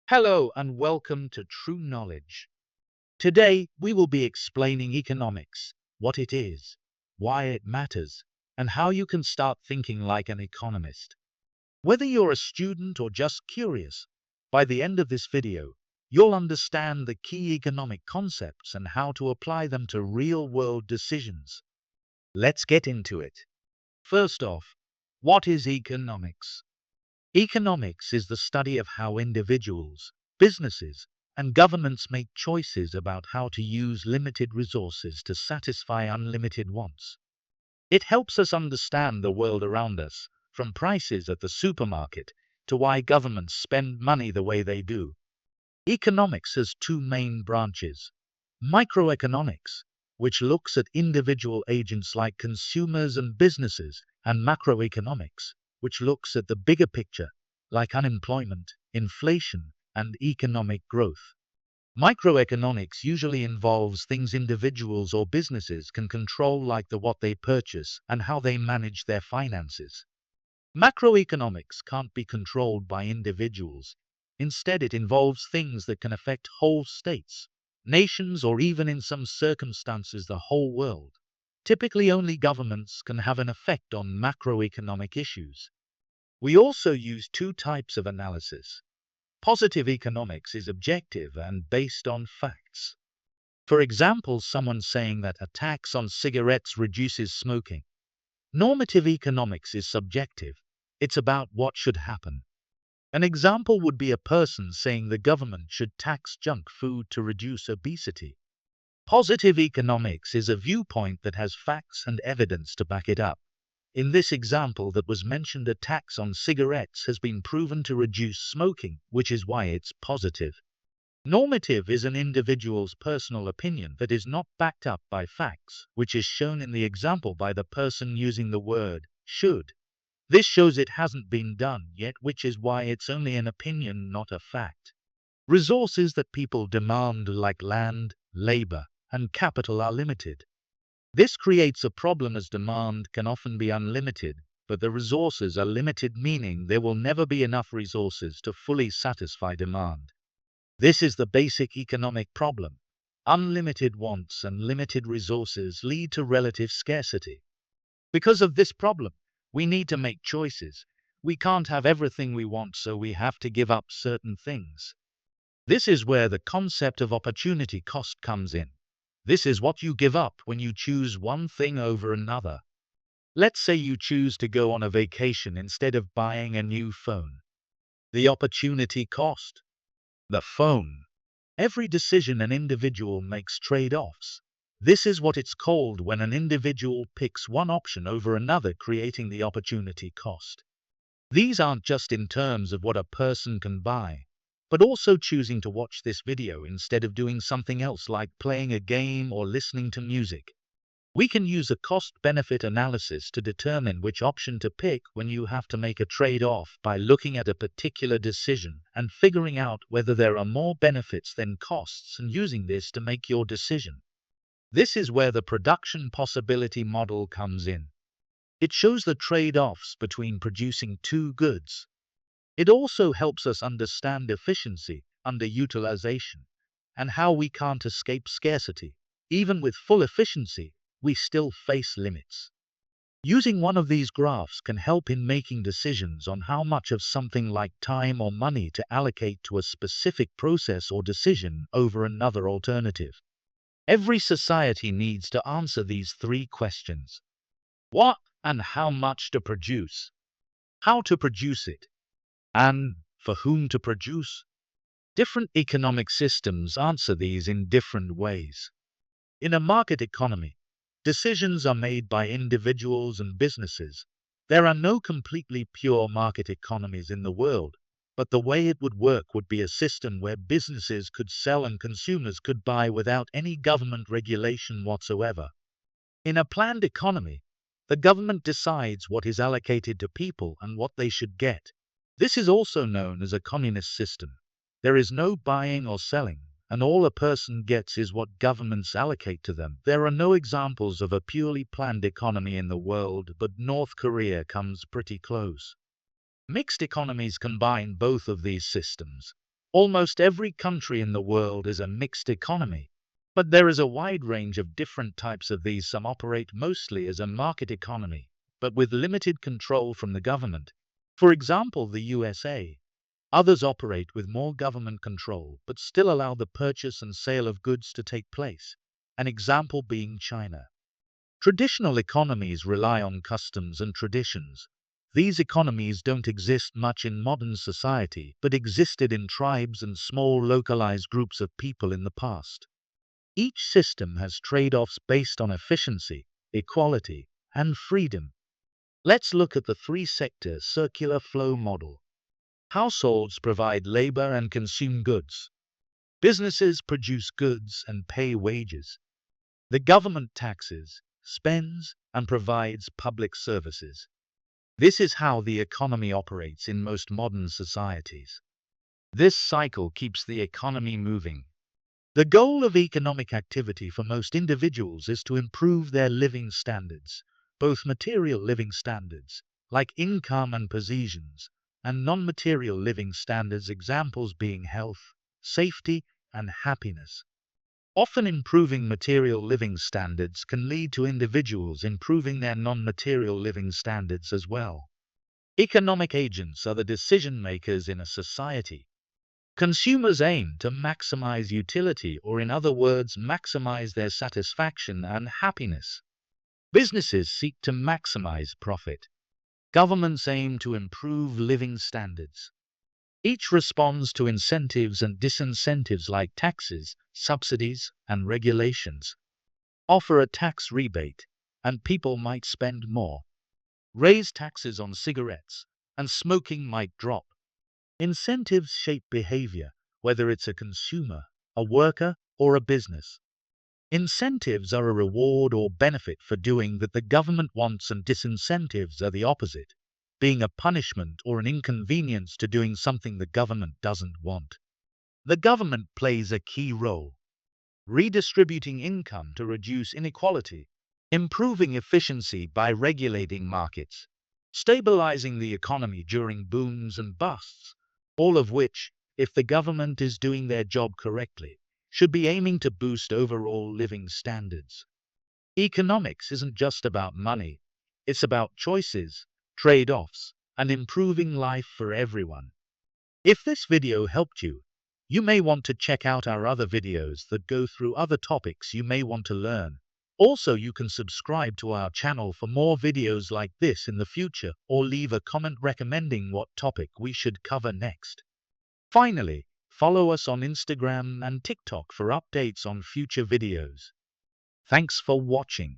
Hello and welcome to True Knowledge. Today we will be explaining economics, what it is, why it matters, and how you can start thinking like an economist. Whether you're a student or just curious, by the end of this video, you'll understand the key economic concepts and how to apply them to real-world decisions. Let's get into it. First off, what is economics? Economics is the study of how individuals, businesses, and governments make choices about how to use limited resources to satisfy unlimited wants. It helps us understand the world around us, from prices at the supermarket to why governments spend money the way they do. Economics has two main branches: microeconomics, which looks at individual agents like consumers and businesses, and macroeconomics, which looks at the bigger picture, like unemployment, inflation, and economic growth. Microeconomics usually involves things individuals or businesses can control, like what they purchase and how they manage their finances. Macroeconomics can't be controlled by individuals. Instead, it involves things that can affect whole states, nations, or even in some circumstances the whole world. Typically, only governments can have an effect on macroeconomic issues. We also use two types of analysis. Positive economics is objective and based on facts. For example, someone saying that a tax on cigarettes reduces smoking. Normative economics is subjective. It's about what should happen. An example would be a person saying the government should tax junk food to reduce obesity. Positive economics is a viewpoint that has facts and evidence to back it up. In this example that was mentioned, a tax on cigarettes has been proven to reduce smoking, which is why it's positive. Normative is an individual's personal opinion that is not backed up by facts, which is shown in the example by the person using the word should. This shows it hasn't been done yet, which is why it's only an opinion, not a fact. Resources that people demand, like land, labor, and capital, are limited. This creates a problem as demand can often be unlimited, but the resources are limited, meaning there will never be enough resources to fully satisfy demand. This is the basic economic problem. Unlimited wants and limited resources lead to relative scarcity. Because of this problem, we need to make choices. We can't have everything we want, so we have to give up certain things. This is where the concept of opportunity cost comes in. This is what you give up when you choose one thing over another. Let's say you choose to go on a vacation instead of buying a new phone. The opportunity cost. The phone. Every decision an individual makes trade-offs. This is what it's called when an individual picks one option over another, creating the opportunity cost. These aren't just in terms of what a person can buy, but also choosing to watch this video instead of doing something else like playing a game or listening to music. We can use a cost-benefit analysis to determine which option to pick when you have to make a trade-off by looking at a particular decision and figuring out whether there are more benefits than costs, and using this to make your decision. This is where the production possibility model comes in. It shows the trade-offs between producing two goods. It also helps us understand efficiency, underutilization, and how we can't escape scarcity. Even with full efficiency, we still face limits. Using one of these graphs can help in making decisions on how much of something like time or money to allocate to a specific process or decision over another alternative. Every society needs to answer these three questions: what and how much to produce, how to produce it, and for whom to produce. Different economic systems answer these in different ways. In a market economy, decisions are made by individuals and businesses. There are no completely pure market economies in the world, but the way it would work would be a system where businesses could sell and consumers could buy without any government regulation whatsoever. In a planned economy, the government decides what is allocated to people and what they should get. This is also known as a communist system. There is no buying or selling, and all a person gets is what governments allocate to them. There are no examples of a purely planned economy in the world, but North Korea comes pretty close. Mixed economies combine both of these systems. Almost every country in the world is a mixed economy, but there is a wide range of different types of these. Some operate mostly as a market economy, but with limited control from the government. For example, the USA. Others operate with more government control, but still allow the purchase and sale of goods to take place, an example being China. Traditional economies rely on customs and traditions. These economies don't exist much in modern society, but existed in tribes and small localized groups of people in the past. Each system has trade-offs based on efficiency, equality, and freedom. Let's look at the three-sector circular flow model. Households provide labor and consume goods. Businesses produce goods and pay wages. The government taxes, spends, and provides public services. This is how the economy operates in most modern societies. This cycle keeps the economy moving. The goal of economic activity for most individuals is to improve their living standards, both material living standards, like income and possessions, and non-material living standards, examples being health, safety, and happiness. Often improving material living standards can lead to individuals improving their non-material living standards as well. Economic agents are the decision makers in a society. Consumers aim to maximize utility, or in other words, maximize their satisfaction and happiness. Businesses seek to maximize profit. Governments aim to improve living standards. Each responds to incentives and disincentives like taxes, subsidies, and regulations. Offer a tax rebate, and people might spend more. Raise taxes on cigarettes, and smoking might drop. Incentives shape behavior, whether it's a consumer, a worker, or a business. Incentives are a reward or benefit for doing that the government wants, and disincentives are the opposite, being a punishment or an inconvenience to doing something the government doesn't want. The government plays a key role, redistributing income to reduce inequality, improving efficiency by regulating markets, stabilizing the economy during booms and busts, all of which, if the government is doing their job correctly, should be aiming to boost overall living standards. Economics isn't just about money, it's about choices, trade-offs, and improving life for everyone. If this video helped you, you may want to check out our other videos that go through other topics you may want to learn. Also, you can subscribe to our channel for more videos like this in the future, or leave a comment recommending what topic we should cover next. Finally, follow us on Instagram and TikTok for updates on future videos. Thanks for watching.